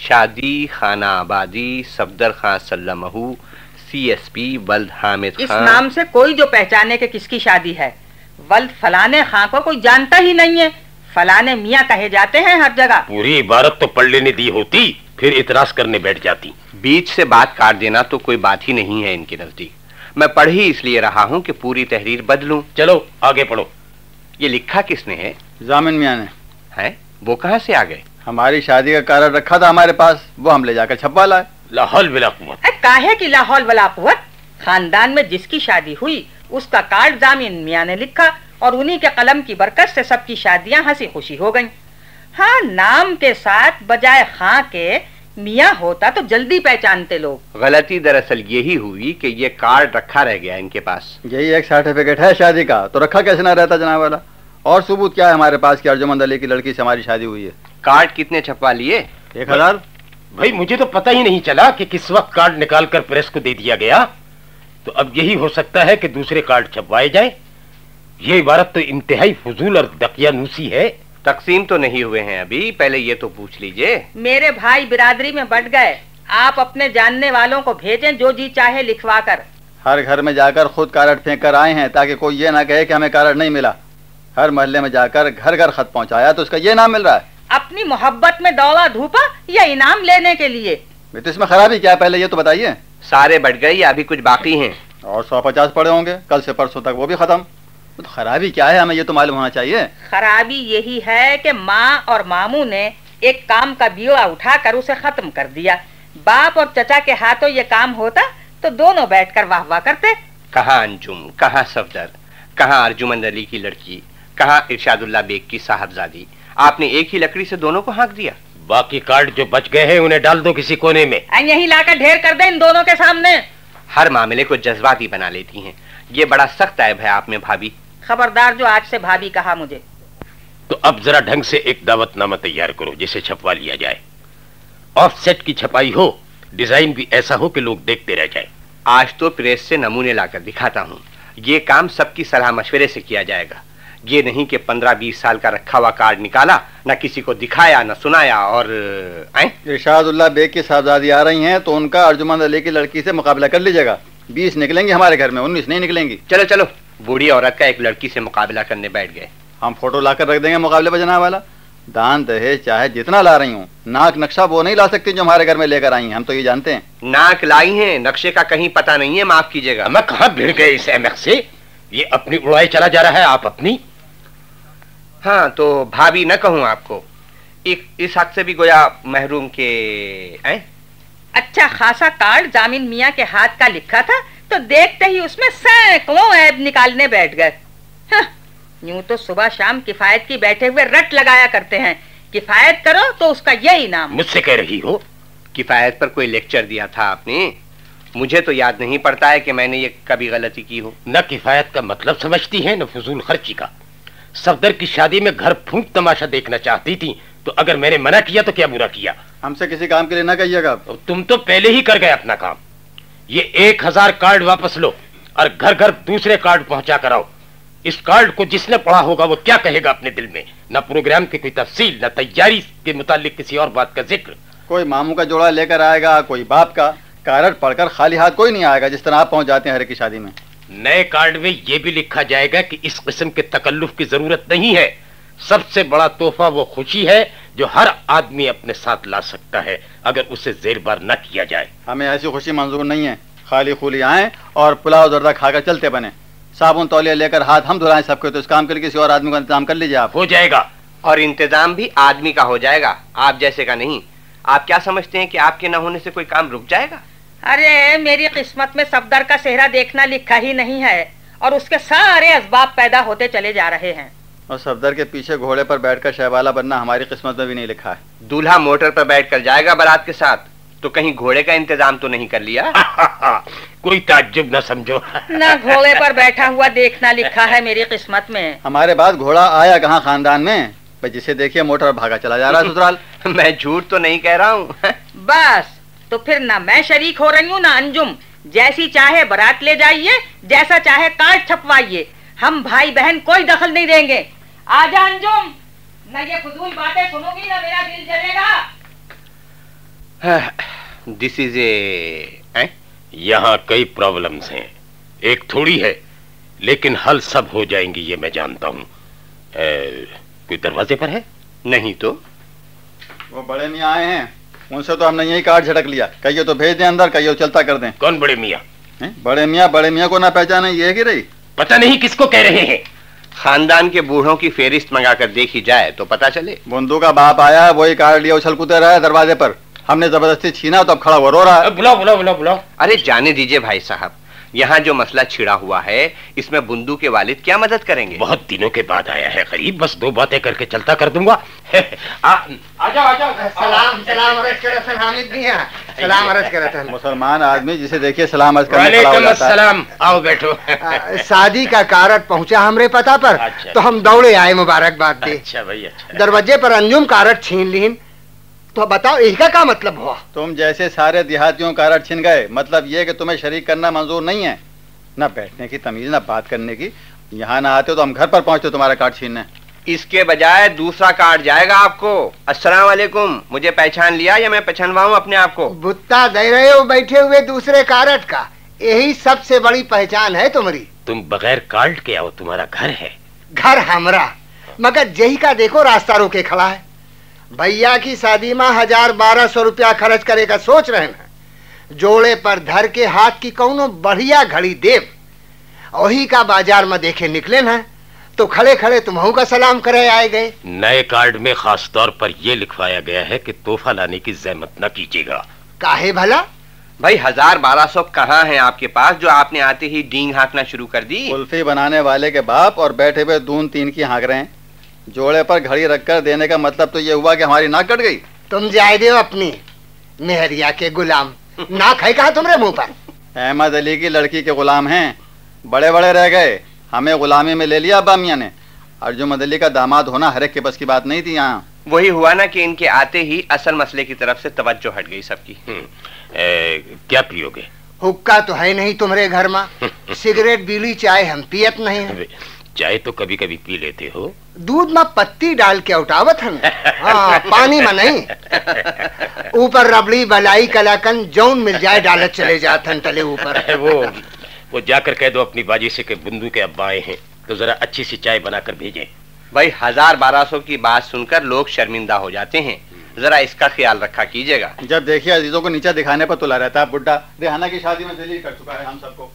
शादी खाना आबादी सफदर खां सल्लमहू CSP वल्द हामिद खां। इस नाम से कोई जो पहचाने के किसकी शादी है। वल्द फलाने खां को कोई जानता ही नहीं है। फलाने मियाँ कहे जाते हैं हर जगह। पूरी इबारत तो पढ़ लेने दी होती, फिर इतराज करने बैठ जाती। बीच से बात काट देना तो कोई बात ही नहीं है इनके नजदीक। मैं पढ़ ही इसलिए रहा हूँ कि पूरी तहरीर बदलूं। चलो आगे पढ़ो। ये लिखा किसने है? जामिन मियाँ ने। है? वो कहाँ से आ गए? हमारी शादी का कार्ड रखा था हमारे पास, वो हम ले जाकर छपवा लाए। लाहौल वला कुव्वत। काहे की लाहौल वला कुव्वत? खानदान में जिसकी शादी हुई उसका कार्ड जामिन मियाँ ने लिखा और उन्हीं के कलम की बरकत से सबकी शादियां हंसी खुशी हो गईं। हाँ, नाम के साथ बजाय खां के मियाँ होता तो जल्दी पहचानते लोग। गलती दरअसल यही हुई कि ये कार्ड रखा रह गया इनके पास। यही एक सर्टिफिकेट है शादी का, तो रखा कैसे ना रहता जनाब वाला। और सबूत क्या है हमारे पास कि अर्जुमंद अली की लड़की से हमारी शादी हुई है। कार्ड कितने छपवा लिए? 1000। भाई मुझे तो पता ही नहीं चला कि किस वक्त कार्ड निकाल कर प्रेस को दे दिया गया। तो अब यही हो सकता है कि दूसरे कार्ड छपवाए जाए। ये इबारत तो इंतहाई फजूल और दकियानूसी है। तकसीम तो नहीं हुए हैं अभी, पहले ये तो पूछ लीजिए। मेरे भाई बिरादरी में बट गए। आप अपने जानने वालों को भेजें, जो जी चाहे लिखवा कर। हर घर में जाकर खुद कार्ड फेंक कर आए हैं ताकि कोई ये ना कहे कि हमें कार्ड नहीं मिला। हर मोहल्ले में जाकर घर घर खत पहुंचाया तो उसका ये नाम मिल रहा है। अपनी मोहब्बत में दौड़ा धूपा या इनाम लेने के लिए? तो इसमें खराबी क्या है, पहले ये तो बताइए। सारे बढ़ गए या अभी कुछ बाकी हैं? और 150 पड़े होंगे, कल से परसों तक वो भी खत्म। तो खराबी क्या है, हमें ये तो मालूम होना चाहिए। खराबी यही है कि माँ और मामू ने एक काम का बीड़ा उठाकर उसे खत्म कर दिया। बाप और चचा के हाथों ये काम होता तो दोनों बैठकर वाह वाह करते। कहाँ अंजुम, कहाँ सफदर, कहाँ अर्जुमंद अली की लड़की, कहाँ इरशादुल्लाह बेग की साहबजादी। आपने एक ही लकड़ी से दोनों को हाँक दिया। बाकी कार्ड जो बच गए हैं उन्हें डाल दो किसी कोने में। यही लाकर ढेर कर दे इन दोनों के सामने। हर मामले को जज्बाती बना लेती हैं। ये बड़ा सख्त ऐब है आप में भाभी। खबरदार जो आज से भाभी कहा मुझे। तो अब जरा ढंग से एक दावतनामा तैयार करो जिसे छपवा लिया जाए। ऑफसेट की छपाई हो, डिजाइन भी ऐसा हो कि लोग देखते रह जाए। आज तो प्रेस से नमूने लाकर दिखाता हूँ। ये काम सबकी सलाह मशवरे से किया जाएगा। ये नहीं कि 15-20 साल का रखा हुआ कार्ड निकाला, न किसी को दिखाया न सुनाया। और इरशादुल्लाह बेग की साहबजादी आ रही हैं तो उनका अर्जुमंद अली की लड़की से मुकाबला कर लीजिएगा। 20 निकलेंगी हमारे घर में, 19 नहीं निकलेंगी। चलो चलो, बूढ़ी औरत का एक लड़की से मुकाबला करने बैठ गए। हम फोटो लाकर रख देंगे मुकाबले पर जनाब वाला। दान दहेज चाहे जितना ला रही हूँ, नाक नक्शा वो नहीं ला सकती जो हमारे घर में लेकर आई हैं, हम तो ये जानते हैं। नाक लाई हैं, नक्शे का कहीं पता नहीं है, माफ कीजिएगा। मैं कहाँ भिड़ गए इस अहमक से। ये अपनी उड़ाई चला जा रहा है, आप अपनी। हाँ तो भाभी न कहूँ आपको, इस हक से भी गोया महरूम के अच्छा खासा कार्ड जामिन मियाँ के हाथ का लिखा था तो देखते ही उसमें सैकड़ों ऐब निकालने बैठ गए। यूं तो सुबह शाम किफायत की बैठे हुए रट लगाया करते हैं। किफायत करो तो उसका यही नाम। मुझसे कह रही हो? किफायत पर कोई लेक्चर दिया था आपने? मुझे तो याद नहीं पड़ता है कि मैंने ये कभी गलती की हो। न किफायत का मतलब समझती है न फजूल खर्ची का। सफदर की शादी में घर फूंक तमाशा देखना चाहती थी, तो अगर मैंने मना किया तो क्या बुरा किया? हमसे किसी काम के लिए ना कहिएगा। तुम तो पहले ही कर गए अपना काम। ये 1000 कार्ड वापस लो और घर घर दूसरे कार्ड पहुंचा कर आओ। इस कार्ड को जिसने पढ़ा होगा वो क्या कहेगा अपने दिल में? न प्रोग्राम की कोई तफसील, न तैयारी के मुतालिक किसी और बात का जिक्र। कोई मामू का जोड़ा लेकर आएगा, कोई बाप का। कार्ड पढ़कर खाली हाथ कोई नहीं आएगा जिस तरह आप पहुंच जाते हैं हर की शादी में। नए कार्ड में ये भी लिखा जाएगा कि इस किस्म के तकल्लुफ की जरूरत नहीं है। सबसे बड़ा तोहफा वो खुशी है जो हर आदमी अपने साथ ला सकता है अगर उसे जेरबार न किया जाए। हमें ऐसी खुशी मंजूर नहीं है। खाली खुली आए और पुलाव जर्दा खाकर चलते बने। साबुन तौलिया लेकर हाथ हम धुलाएं सबके, तो इस काम के लिए किसी और आदमी का इंतजाम कर लीजिए आप। हो जाएगा। और इंतजाम भी आदमी का हो जाएगा, आप जैसे का नहीं। आप क्या समझते हैं कि आपके न होने से कोई काम रुक जाएगा? अरे मेरी किस्मत में सफदर का सेहरा देखना लिखा ही नहीं है और उसके सारे असबाब पैदा होते चले जा रहे हैं। और सफदर के पीछे घोड़े पर बैठकर शहवाला बनना हमारी किस्मत में भी नहीं लिखा है। दूल्हा मोटर पर बैठकर जाएगा बारात के साथ, तो कहीं घोड़े का इंतजाम तो नहीं कर लिया? कोई ताज्जुब न समझो। न घोड़े पर बैठा हुआ देखना लिखा है मेरी किस्मत में। हमारे बाद घोड़ा आया कहाँ खानदान में? जिसे देखिए मोटर भागा चला जा रहा है ससुराल। मैं झूठ तो नहीं कह रहा हूँ। बस तो फिर ना मैं शरीक हो रही हूँ ना अंजुम। जैसी चाहे बारात ले जाइए, जैसा चाहे कार्ड छपवाइए, हम भाई बहन कोई दखल नहीं देंगे। आजा अंजुम, न ये फजूल बातें सुनोगी ना मेरा दिल जलेगा। दिस इज ए यहाँ कई प्रॉब्लम्स हैं, एक थोड़ी है, लेकिन हल सब हो जाएंगी ये मैं जानता हूँ। कोई दरवाजे पर है? नहीं तो वो बड़े मियाँ आए हैं, उनसे तो हमने यही कार्ड झटक लिया। कहिए तो भेज दें अंदर, कहिए चलता कर दें। कौन बड़े मियाँ? बड़े मियाँ को ना पहचाने ये की रही? पता नहीं किसको कह रहे हैं। खानदान के बूढ़ों की फेरिस्त मंगाकर देखी जाए तो पता चले। बुंदू का बाप आया है, वही कार्ड लिया उछल कूदे रहा है दरवाजे पर। हमने जबरदस्ती छीना तो अब खड़ा हुआ रो रहा है। बुलाओ। अरे जाने दीजिए भाई साहब, यहाँ जो मसला छिड़ा हुआ है इसमें बुंदू के वालिद क्या मदद करेंगे? बहुत दिनों के बाद आया है गरीब, बस 2 बातें करके चलता कर दूंगा। सलाम। मुसलमान आदमी जिसे देखिए सलाम अर्ज करने खड़ा हो जाता है। सलाम, आओ बैठो। शादी का कार्ड पहुंचा हमरे पता पर। अच्छा। तो हम दौड़े आए मुबारकबाद दे। अच्छा भाई, अच्छा। दरवाजे पर अंजुम कार्ड छीन लीन, तो बताओ इसका क्या मतलब हुआ? तुम जैसे सारे देहातियों कार्ड छिन गए, मतलब ये कि तुम्हें शरीक करना मंजूर नहीं है, ना बैठने की तमीज ना बात करने की। यहाँ ना आते हो तो हम घर पर पहुंचते तुम्हारा कार्ड छीनने। इसके बजाय दूसरा कार्ड जाएगा आपको। अस्सलाम वालेकुम, मुझे पहचान लिया या मैं पहचानवाऊं अपने आप को? बुत्ता दे रहे हो बैठे हुए दूसरे कार्ड का, यही सबसे बड़ी पहचान है तुम्हारी। तुम बगैर कार्ड के आओ, तुम्हारा घर है। घर हमरा, मगर जही का देखो रास्ता रोके खड़ा है। भैया की शादी में 1000-1200 रुपया खर्च करेगा सोच रहे हैं। जोड़े पर धर के हाथ की कौनो बढ़िया घड़ी देव, वही का बाजार में देखे निकले ना, तो खड़े खड़े तुम्हारा का सलाम करे आए गए। नए कार्ड में खास तौर पर यह लिखवाया गया है कि तोहफा लाने की जहमत न कीजिएगा। काहे भला? भाई 1000-1200 कहाँ है आपके पास जो आपने आते ही डींग हाँकना शुरू कर दी? कुल्फी बनाने वाले के बाप और बैठे हुए दून 3 की हाँक रहे हैं। जोड़े पर घड़ी रखकर देने का मतलब तो ये हुआ कि हमारी नाक कट गई। तुम जाए दे अपनी मेहरिया के गुलाम, नाक है कहा तुम्हारे मुंह पर? अहमद अली की लड़की के गुलाम हैं, बड़े बड़े रह गए, हमें गुलामी में ले लिया अब्बा मियाँ ने। अर्जुन अली का दामाद होना हर एक के बस की बात नहीं थी। यहाँ वही हुआ ना कि इनके आते ही असल मसले की तरफ से तवज्जो हट गई सबकी। क्या पियोगे? हुक्का तो है नहीं तुम्हारे घर में, सिगरेट बीड़ी चाय हम पियत नहीं है। चाय तो कभी कभी पी लेते हो। दूध में पत्ती डाल के उठावत हम, हाँ, पानी में नहीं। ऊपर रबड़ी बलाई कलाकन जौन मिल जाए डालत चले जाते तले ऊपर। वो जाकर कह दो अपनी बाजी से कि बुंदू के अब्बा आए हैं तो जरा अच्छी सी चाय बनाकर भेजें। भाई 1000-1200 की बात सुनकर लोग शर्मिंदा हो जाते हैं, जरा इसका ख्याल रखा कीजिएगा। जब देखिए अजीजों को नीचे दिखाने पर तुला रहता है। बुड्ढा रेहाना की शादी में जलील कर चुका है हम सबको।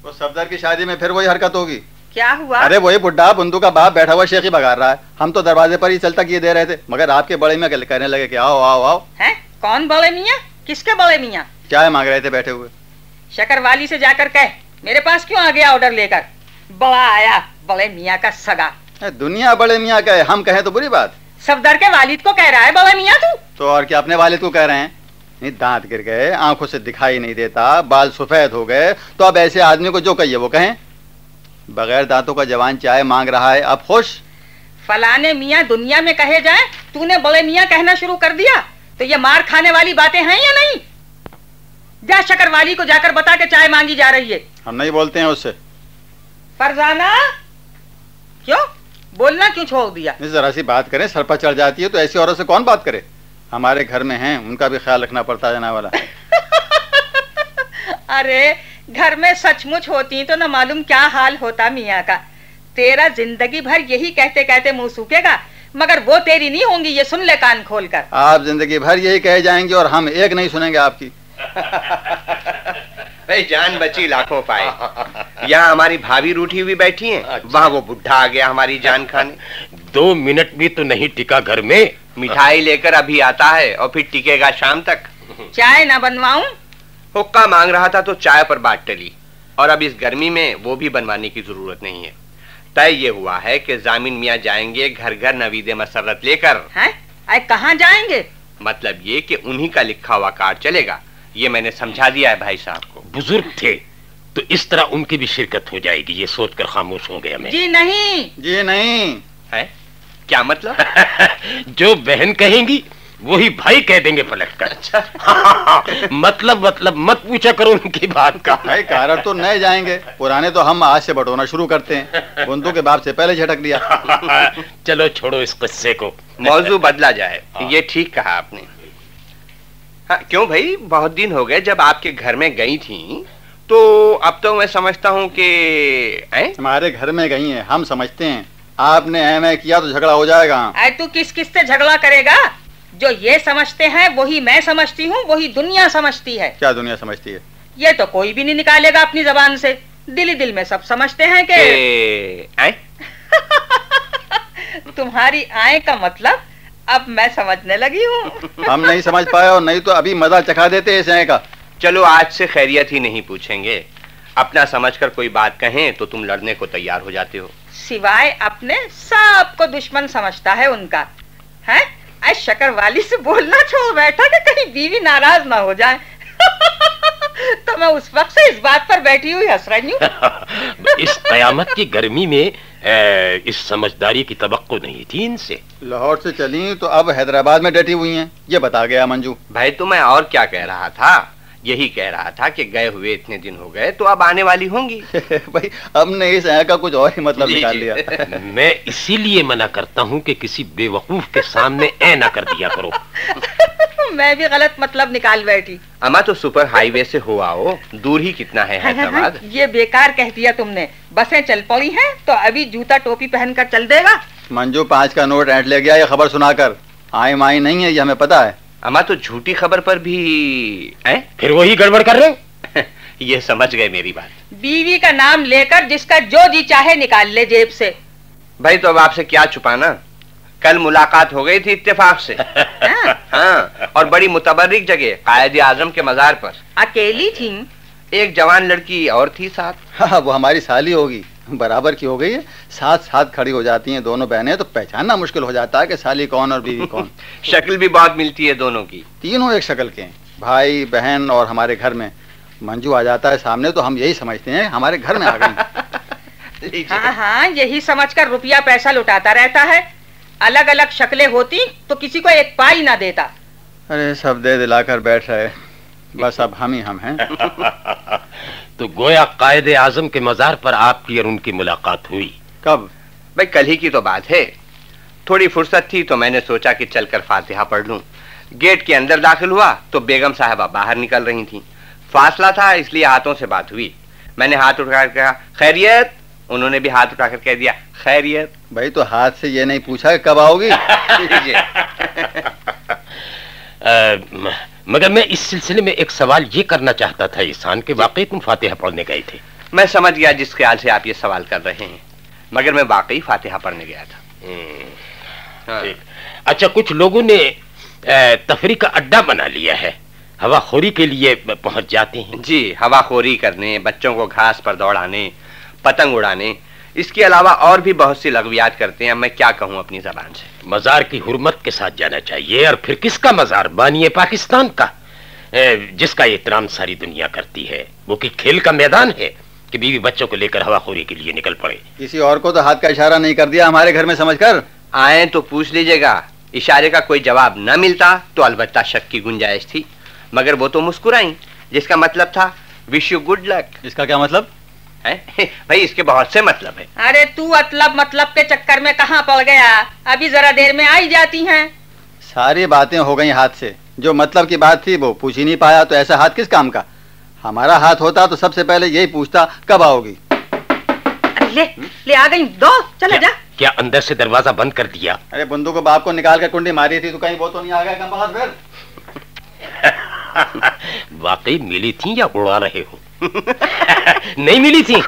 वो सफदर की शादी में फिर वही हरकत होगी। क्या हुआ? अरे वही बुड्ढा बुंदू का बाप बैठा हुआ शेखी बगा रहा है। हम तो दरवाजे पर ही चलता किए दे रहे थे, मगर आपके बड़े मियाँ कहने लगे कि आओ आओ आओ। हैं? कौन बड़े मियाँ? किसके बड़े मियाँ? चाय मांग रहे थे बैठे हुए। शक्करवाली से जाकर कह मेरे पास क्यों आ गया ऑर्डर लेकर। बड़ा आया बड़े मियाँ का सगा। दुनिया बड़े मियाँ का है, हम कहें तो बुरी बात। सफदर के वालिद को कह रहा है बड़े मियाँ तू? तो और क्या अपने वालिद को कह रहे हैं? नहीं, दांत गिर गए, आंखों से दिखाई नहीं देता, बाल सफेद हो गए, तो अब ऐसे आदमी को जो कहिए वो कहें। बगैर दांतों का जवान चाय मांग रहा है, अब खुश। फलाने मियाँ दुनिया में कहे जाए, तूने बड़े मियाँ कहना शुरू कर दिया, तो ये मार खाने वाली बातें हैं या नहीं? जा शक्करवाली को जाकर बता के चाय मांगी जा रही है। हम नहीं बोलते हैं उससे। फरजाना, क्यों बोलना क्यों छोड़ दिया? जरा सी बात करें, सर पर चढ़ जाती है, तो ऐसी औरत से कौन बात करे? हमारे घर में हैं, उनका भी ख्याल रखना पड़ता है ना वाला। अरे घर में सचमुच होती तो न मालूम क्या हाल होता मियाँ का। तेरा जिंदगी भर यही कहते कहते मुंह सूखेगा, मगर वो तेरी नहीं होंगी, ये सुन ले कान खोलकर। आप जिंदगी भर यही कहे जाएंगे और हम एक नहीं सुनेंगे आपकी। भाई जान बची लाखों पाए। यहाँ हमारी भाभी रूठी हुई बैठी हैं, अच्छा। वहाँ वो बुढ़ा आ गया हमारी जान खाने। 2 मिनट भी तो नहीं टिका घर में। मिठाई लेकर अभी आता है और फिर टिकेगा शाम तक। चाय ना बनवाऊं? हुक्का मांग रहा था तो चाय पर बात टली, और अब इस गर्मी में वो भी बनवाने की जरूरत नहीं है। तय ये हुआ है कि जामिन मियाँ जाएंगे घर घर नवीदे मसरत लेकर। हैं? कहाँ जाएंगे? मतलब ये कि उन्हीं का लिखा हुआ कार्ड चलेगा, ये मैंने समझा दिया है भाई साहब को। बुजुर्ग थे तो इस तरह उनकी भी शिरकत हो जाएगी, ये सोचकर खामोश हो गया मैं। जी नहीं। जी नहीं है? क्या मतलब? जो बहन कहेंगी वही भाई कह देंगे पलट कर। अच्छा। मतलब मत पूछा करो उनकी बात का। भाई कारण तो नए जाएंगे, पुराने तो हम आज से बटोरना शुरू करते हैं। बुंदू के बाप से पहले झटक दिया। चलो छोड़ो इस किस्से को, मौजू बदला जाए। ये ठीक कहा आपने। हाँ, क्यों भाई, बहुत दिन हो गए जब आपके घर में गई थी, तो अब तो मैं समझता हूँ कि हमारे घर में गई हैं, हम समझते हैं। आपने ऐ किया तो झगड़ा हो जाएगा। अरे तू किस किस से झगड़ा करेगा? जो ये समझते हैं वही मैं समझती हूँ, वही दुनिया समझती है। क्या दुनिया समझती है? ये तो कोई भी नहीं निकालेगा अपनी जबान से। दिल ही दिल में सब समझते हैं कि तुम्हारी आय का मतलब अब मैं समझने लगी हूँ। हम नहीं समझ पाए, और नहीं तो अभी मजा चखा देते इस आय का। चलो आज से खैरियत ही नहीं पूछेंगे। अपना समझकर कोई बात कहें तो तुम लड़ने को तैयार हो जाते हो। सिवाय अपने सबको दुश्मन समझता है उनका। है आज शक्कर वाली से बोलना छोड़ बैठा कि कहीं बीवी नाराज ना हो जाए। तो मैं उस वक्त से इस बात पर बैठी हुई हंस रही हूँ। इस कयामत की गर्मी में इस समझदारी की तवक्को नहीं थी इनसे। लाहौर से चली तो अब हैदराबाद में डटी हुई हैं, ये बता गया मंजू। भाई तो मैं और क्या कह रहा था, यही कह रहा था कि गए हुए इतने दिन हो गए तो अब आने वाली होंगी। भाई हमने इस आय का कुछ और ही मतलब निकाल लिया। मैं इसीलिए मना करता हूँ कि किसी बेवकूफ के सामने ऐ ना कर दिया करो। मैं भी गलत मतलब निकाल बैठी। अम्मा तो सुपर हाईवे से हो आओ, दूर ही कितना है हैदराबाद। ये बेकार कह दिया तुमने। बसें चल पड़ी हैं तो अभी जूता टोपी पहनकर चल देगा। मंजू 5 का नोट ऐंठ ले गया ये खबर सुनाकर। आई माई नहीं है, ये हमें पता है। अम्मा तो झूठी खबर पर भी फिर वही गड़बड़ कर रहे हो। ये समझ गए मेरी बात। बीवी का नाम लेकर जिसका जो जी चाहे निकाल ले जेब से। भाई तो अब आपसे क्या छुपाना, कल मुलाकात हो गई थी इत्तेफाक से। हाँ, और बड़ी मुतबर्रिक जगह कायदे आजम के मजार पर। अकेली थी? एक जवान लड़की और थी साथ। हाँ, वो हमारी साली होगी, बराबर की हो गई है। साथ साथ खड़ी हो जाती हैं दोनों बहनें, तो पहचानना मुश्किल हो जाता है कि साली कौन और बीवी कौन। शक्ल भी बहुत मिलती है दोनों की। तीनों एक शक्ल के हैं, भाई बहन। और हमारे घर में मंजू आ जाता है सामने तो हम यही समझते हैं हमारे घर में आ गई। हाँ हाँ, यही समझकर रुपया पैसा लुटाता रहता है। अलग अलग शक्लें होती तो किसी को एक पाई ना देता। अरे सब दे दिलाकर बैठ रहे, बस अब हम ही हम हैं। तो गोया कायदे आजम के मजार पर आपकी और उनकी मुलाकात हुई। कब? भाई कल ही की तो बात है। थोड़ी फुर्सत थी तो मैंने सोचा कि चलकर फातिहा पढ़ लूं। गेट के अंदर दाखिल हुआ तो बेगम साहबा बाहर निकल रही थी। फासला था इसलिए हाथों से बात हुई। मैंने हाथ उठाकर कहा खैरियत, उन्होंने भी हाथ उठाकर कह दिया खैरियत। भाई तो हाथ से ये नहीं पूछा कि कब आओगी? मगर मैं इस सिलसिले में एक सवाल ये करना चाहता था ईसान के वाकई तुम फातिहा पढ़ने गए थे? मैं समझ गया जिस ख्याल से आप ये सवाल कर रहे हैं, मगर मैं वाकई फातिहा पढ़ने गया था। हाँ। अच्छा, कुछ लोगों ने तफरी का अड्डा बना लिया है, हवाखोरी के लिए पहुंच जाते हैं। जी, हवाखोरी करने, बच्चों को घास पर दौड़ाने, पतंग उड़ाने, इसके अलावा और भी बहुत सी लग़वियात करते हैं। मैं क्या कहूँ अपनी जबान से। मजार की हुर्मत के साथ जाना चाहिए। और फिर किसका मजार? बानिए पाकिस्तान का, जिसका एहतराम सारी दुनिया करती है। वो कि खेल का मैदान है कि बीवी बच्चों को लेकर हवाखोरी के लिए निकल पड़े। किसी और को तो हाथ का इशारा नहीं कर दिया हमारे घर में समझकर? आए तो पूछ लीजिएगा। इशारे का कोई जवाब न मिलता तो अलबत्ता शक की गुंजाइश थी, मगर वो तो मुस्कुराई, जिसका मतलब था विश यू गुड लक। इसका क्या मतलब है? भाई इसके बहुत से मतलब है। अरे तू मतलब के चक्कर में कहाँ पड़ गया? अभी जरा देर में आई जाती हैं। सारी बातें हो गई हाथ से, जो मतलब की बात थी वो पूछ ही नहीं पाया, तो ऐसा हाथ किस काम का? हमारा हाथ होता तो सबसे पहले यही पूछता कब आओगी। ले आ गई, दो चला जा। क्या अंदर से दरवाजा बंद कर दिया? अरे बंदू को बाप को निकाल कर कुंडी मारी थी, तो कहीं वो तो नहीं आ गया कम बात फिर? वाकई मिली थी या उड़ा रहे हो? नहीं मिली थी।